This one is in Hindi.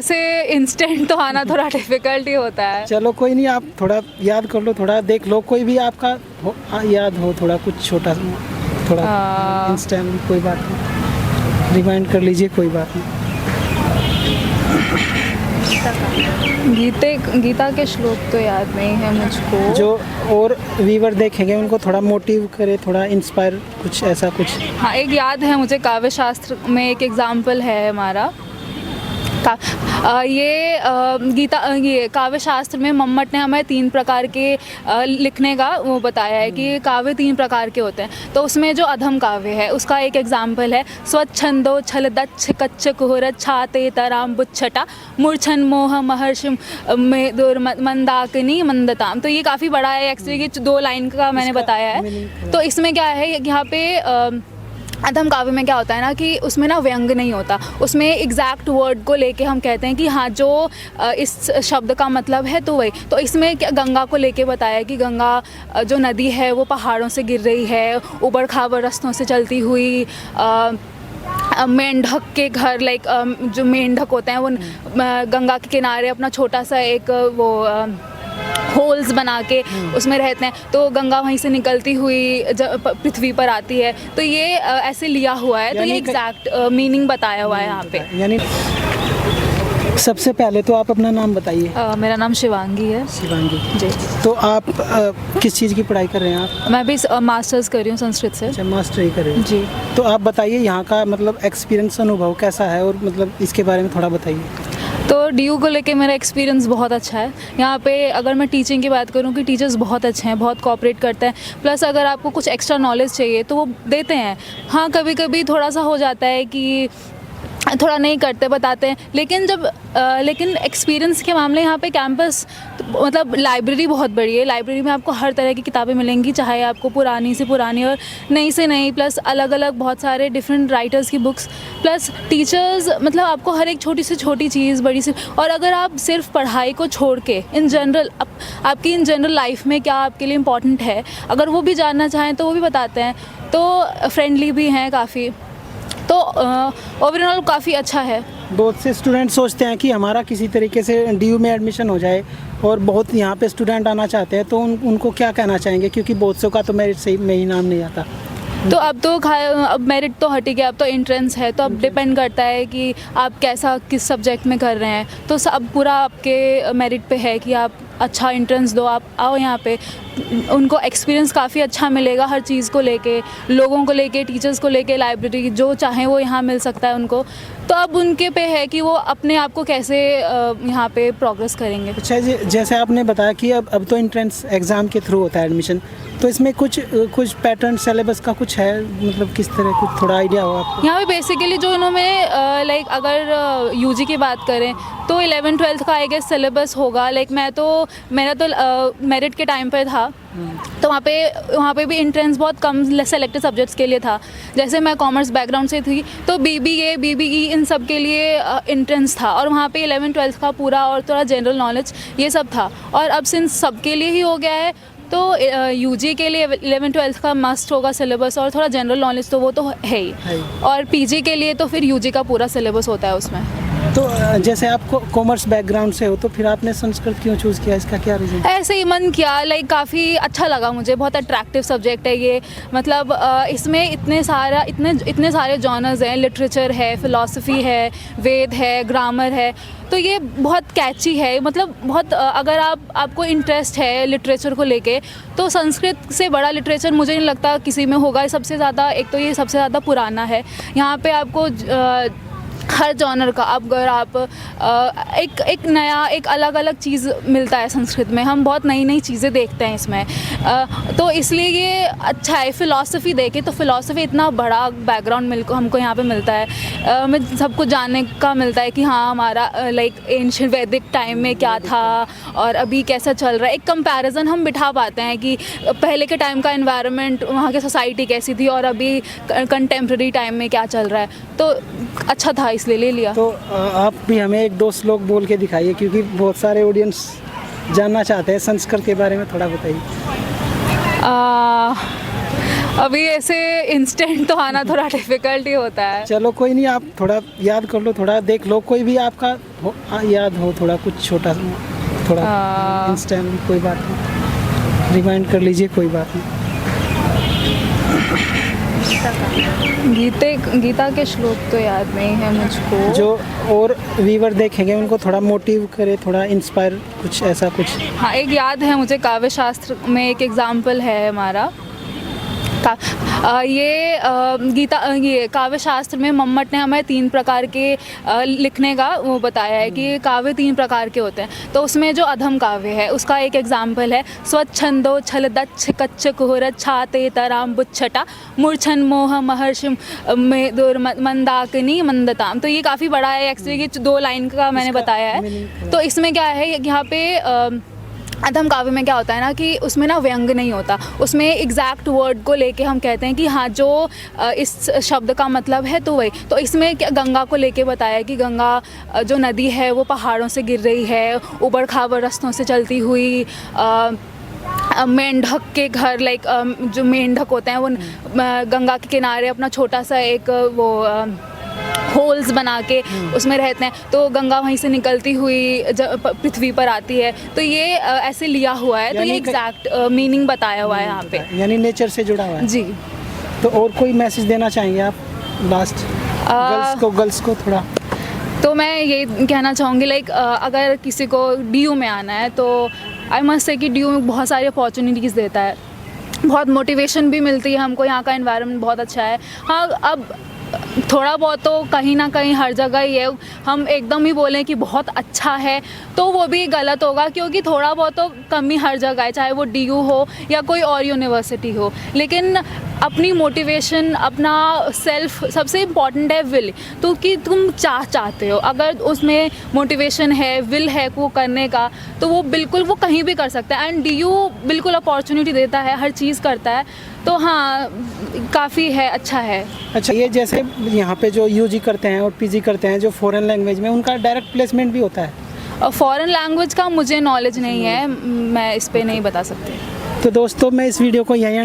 ऐसे इंस्टेंट तो आना थोड़ा डिफिकल्ट ही होता है। चलो कोई नहीं, आप थोड़ा याद कर लो, थोड़ा देख लो, कोई भी आपका याद हो थोड़ा कुछ छोटा थोड़ा इंस्टेंट, कोई बात नहीं, रिमाइंड कर लीजिए, कोई बात नहीं। गीता के श्लोक तो याद नहीं है मुझको। जो और व्यूअर देखेंगे उनको थोड़ा मोटिव करे, थोड़ा इंस्पायर, कुछ ऐसा कुछ। हाँ, एक याद है मुझे, काव्य शास्त्र में एक एग्जाम्पल है हमारा। ये काव्य शास्त्र में मम्मट ने हमें 3 प्रकार के लिखने का वो बताया है कि काव्य 3 प्रकार के होते हैं। तो उसमें जो अधम काव्य है उसका एक एग्जाम्पल है, स्वच्छंदो छल दच्छ कच्च कुहर छाते तराम बुच्छटा मूर्छन मोह महर्षि में मंदाकिनी मंदताम। तो ये काफ़ी बड़ा है एक्चुअली, ये 2 लाइन का मैंने बताया है। तो इसमें क्या है, यहाँ पे अधम काव्य में क्या होता है ना कि उसमें ना व्यंग नहीं होता, उसमें एग्जैक्ट वर्ड को लेके हम कहते हैं कि हाँ जो इस शब्द का मतलब है तो वही। तो इसमें क्या गंगा को लेके बताया है कि गंगा जो नदी है वो पहाड़ों से गिर रही है, ऊबड़ खाबड़ रास्तों से चलती हुई, मेंढक के घर लाइक जो मेंढक होते हैं वो गंगा के किनारे अपना छोटा सा एक वो होल्स बना के उसमें रहते हैं, तो गंगा वहीं से निकलती हुई पृथ्वी पर आती है। तो ये ऐसे लिया हुआ है, तो ये एग्जैक्ट मीनिंग बताया हुआ है यहाँ पे। यानी सबसे पहले तो आप अपना नाम बताइए। मेरा नाम शिवांगी है। शिवांगी जी। तो आप किस चीज़ की पढ़ाई कर रहे हैं आप? मैं भी मास्टर्स कर रही हूँ संस्कृत से। अच्छा, मास्टर ही कर रहे हैं जी। तो आप बताइए यहाँ का मतलब एक्सपीरियंस, अनुभव कैसा है, और मतलब इसके बारे में थोड़ा बताइए। तो DU को लेके मेरा एक्सपीरियंस बहुत अच्छा है। यहाँ पे अगर मैं टीचिंग की बात करूँ कि टीचर्स बहुत अच्छे हैं, बहुत कोऑपरेट करते हैं, प्लस अगर आपको कुछ एक्स्ट्रा नॉलेज चाहिए तो वो देते हैं। हाँ, कभी कभी थोड़ा सा हो जाता है कि थोड़ा नहीं करते, बताते हैं, लेकिन एक्सपीरियंस के मामले यहाँ पे कैंपस तो मतलब लाइब्रेरी बहुत बड़ी है। लाइब्रेरी में आपको हर तरह की किताबें मिलेंगी, चाहे आपको पुरानी से पुरानी और नई से नई, प्लस अलग अलग बहुत सारे डिफरेंट राइटर्स की बुक्स, प्लस टीचर्स, मतलब आपको हर एक छोटी से छोटी चीज़, बड़ी सी। और अगर आप सिर्फ पढ़ाई को छोड़ के इन जनरल आपकी इन जनरल लाइफ में क्या आपके लिए इम्पॉर्टेंट है, अगर वो भी जानना चाहें तो वो भी बताते हैं। तो फ्रेंडली भी हैं काफ़ी, तो ओवरऑल काफ़ी अच्छा है। बहुत से स्टूडेंट सोचते हैं कि हमारा किसी तरीके से DU में एडमिशन हो जाए, और बहुत यहाँ पे स्टूडेंट आना चाहते हैं, तो उनको क्या कहना चाहेंगे, क्योंकि बहुत से का तो मेरिट सही में ही नाम नहीं आता। तो अब मेरिट तो हट गया, अब तो एंट्रेंस है, तो अब डिपेंड करता है कि आप कैसा किस सब्जेक्ट में कर रहे हैं। तो सब पूरा आपके मेरिट पे है कि आप अच्छा एंट्रेंस दो, आप आओ यहाँ पे। उनको एक्सपीरियंस काफ़ी अच्छा मिलेगा हर चीज़ को लेके, लोगों को लेके, टीचर्स को लेके, लाइब्रेरी जो चाहें वो यहाँ मिल सकता है उनको। तो अब उनके पे है कि वो अपने आप को कैसे यहाँ पे प्रोग्रेस करेंगे। अच्छा जी, जैसे आपने बताया कि अब तो एंट्रेंस एग्ज़ाम के थ्रू होता है एडमिशन, तो इसमें कुछ पैटर्न सिलेबस का कुछ है, मतलब किस तरह, कुछ थोड़ा आइडिया हो आपको? यहाँ पे बेसिकली जो इन्होंने लाइक अगर UG की बात करें तो 11th-12th का आई गेस सिलेबस होगा। लाइक मेरा तो मेरिट के टाइम पे था, तो वहाँ पे भी एंट्रेंस बहुत कम सेलेक्टेड सब्जेक्ट्स के लिए था। जैसे मैं कॉमर्स बैकग्राउंड से थी, तो BBA BBE इन सब के लिए एंट्रेंस था, और वहाँ पे 11th-12th का पूरा और थोड़ा जनरल नॉलेज ये सब था। और अब सिंस सबके लिए ही हो गया है, तो UG के लिए 11th-12th का मस्ट होगा सिलेबस, और थोड़ा जनरल नॉलेज तो वो तो है ही। और PG के लिए तो फिर UG का पूरा सिलेबस होता है उसमें। तो जैसे आप कॉमर्स बैकग्राउंड से हो, तो फिर आपने संस्कृत क्यों चूज़ किया, इसका क्या रीज़न? ऐसे ही मन किया, लाइक काफ़ी अच्छा लगा मुझे, बहुत अट्रैक्टिव सब्जेक्ट है ये। मतलब इसमें इतने सारे जॉनर्स हैं, लिटरेचर है, फ़िलॉसफी है, वेद है, ग्रामर है, तो ये बहुत कैची है। मतलब बहुत अगर आपको इंटरेस्ट है लिटरेचर को लेके, तो संस्कृत से बड़ा लिटरेचर मुझे नहीं लगता किसी में होगा। सबसे ज़्यादा, एक तो ये सबसे ज़्यादा पुराना है, यहाँ पे आपको हर जॉनर का अगर आप एक नया, एक अलग अलग चीज़ मिलता है संस्कृत में। हम बहुत नई नई चीज़ें देखते हैं इसमें, तो इसलिए ये अच्छा है। फ़िलॉसफी देखें तो फ़िलॉसफी इतना बड़ा बैकग्राउंड हमको यहाँ पे मिलता है, मैं सब कुछ जानने का मिलता है कि हाँ हमारा लाइक एंशिएंट वैदिक टाइम में क्या था और अभी कैसा चल रहा है। एक कंपैरिजन हम बिठा पाते हैं कि पहले के टाइम का एनवायरनमेंट, वहाँ की सोसाइटी कैसी थी, और अभी कंटेम्प्रेरी टाइम में क्या चल रहा है। तो अच्छा था, इसलिए ले लिया। तो आप भी हमें 1-2 श्लोक बोल के दिखाइए, क्योंकि बहुत सारे ऑडियंस जानना चाहते हैं संस्कृत के बारे में, थोड़ा बताइए। अभी ऐसे इंस्टेंट तो आना थोड़ा डिफिकल्ट ही होता है। चलो कोई नहीं, आप थोड़ा याद कर लो, थोड़ा देख लो, कोई भी आपका याद हो थोड़ा कुछ छोटा, थोड़ा इंस्टेंट, कोई बात नहीं, रिमाइंड कर लीजिए, कोई बात नहीं। गीता के श्लोक तो याद नहीं है मुझको। जो और व्यूवर देखेंगे उनको थोड़ा मोटिव करे, थोड़ा इंस्पायर, कुछ ऐसा कुछ। हाँ, एक याद है मुझे, काव्य शास्त्र में एक एग्जाम्पल है हमारा। ये काव्य शास्त्र में मम्मट ने हमें 3 प्रकार के लिखने का वो बताया है कि काव्य 3 प्रकार के होते हैं। तो उसमें जो अधम काव्य है उसका एक एग्जाम्पल है, स्वच्छंदो छलदच्छ कच्च कुहर छाते तराम बुच्छटा मूर्छन मोह महर्षि में मंदाकिनी मंदताम। तो ये काफ़ी बड़ा है एक्चुअली, ये 2 लाइन का मैंने बताया है। तो इसमें क्या है, यहाँ पे अधम काव्य में क्या होता है ना कि उसमें ना व्यंग नहीं होता, उसमें एग्जैक्ट वर्ड को लेके हम कहते हैं कि हाँ जो इस शब्द का मतलब है तो वही। तो इसमें गंगा को लेके बताया है कि गंगा जो नदी है वो पहाड़ों से गिर रही है, उबड़ खाबड़ रास्तों से चलती हुई, मेंढक के घर जो मेंढक होते हैं वो गंगा के किनारे अपना छोटा सा एक वो होल्स बना के उसमें रहते हैं, तो गंगा वहीं से निकलती हुई पृथ्वी पर आती है। तो ये ऐसे लिया हुआ है, तो ये एग्जैक्ट मीनिंग बताया हुआ है यहाँ पे, यानी नेचर से जुड़ा हुआ है जी। तो और कोई मैसेज देना चाहेंगे आप लास्ट गर्ल्स को थोड़ा? तो मैं ये कहना चाहूँगी अगर किसी को DU में आना है तो आई मस्ट से कि DU में बहुत सारी अपॉर्चुनिटीज़ देता है, बहुत मोटिवेशन भी मिलती है हमको, यहाँ का एनवायरनमेंट बहुत अच्छा है। हाँ, अब थोड़ा बहुत तो कहीं ना कहीं हर जगह ही है, हम एकदम ही बोलें कि बहुत अच्छा है तो वो भी गलत होगा, क्योंकि थोड़ा बहुत तो कमी हर जगह है, चाहे वो DU हो या कोई और यूनिवर्सिटी हो। लेकिन अपनी मोटिवेशन, अपना सेल्फ, सबसे इम्पॉर्टेंट है विल, तो कि तुम चाहते हो, अगर उसमें मोटिवेशन है, विल है वो करने का, तो वो बिल्कुल वो कहीं भी कर सकता है। एंड DU बिल्कुल अपॉर्चुनिटी देता है, हर चीज़ करता है, तो हाँ काफ़ी है, अच्छा है। अच्छा, ये जैसे यहाँ पे जो UG करते हैं और PG करते हैं जो फॉरेन लैंग्वेज में, उनका डायरेक्ट प्लेसमेंट भी होता है? फॉरेन लैंग्वेज का मुझे नॉलेज नहीं है, मैं इस पे नहीं बता सकती। तो दोस्तों मैं इस वीडियो को यहीं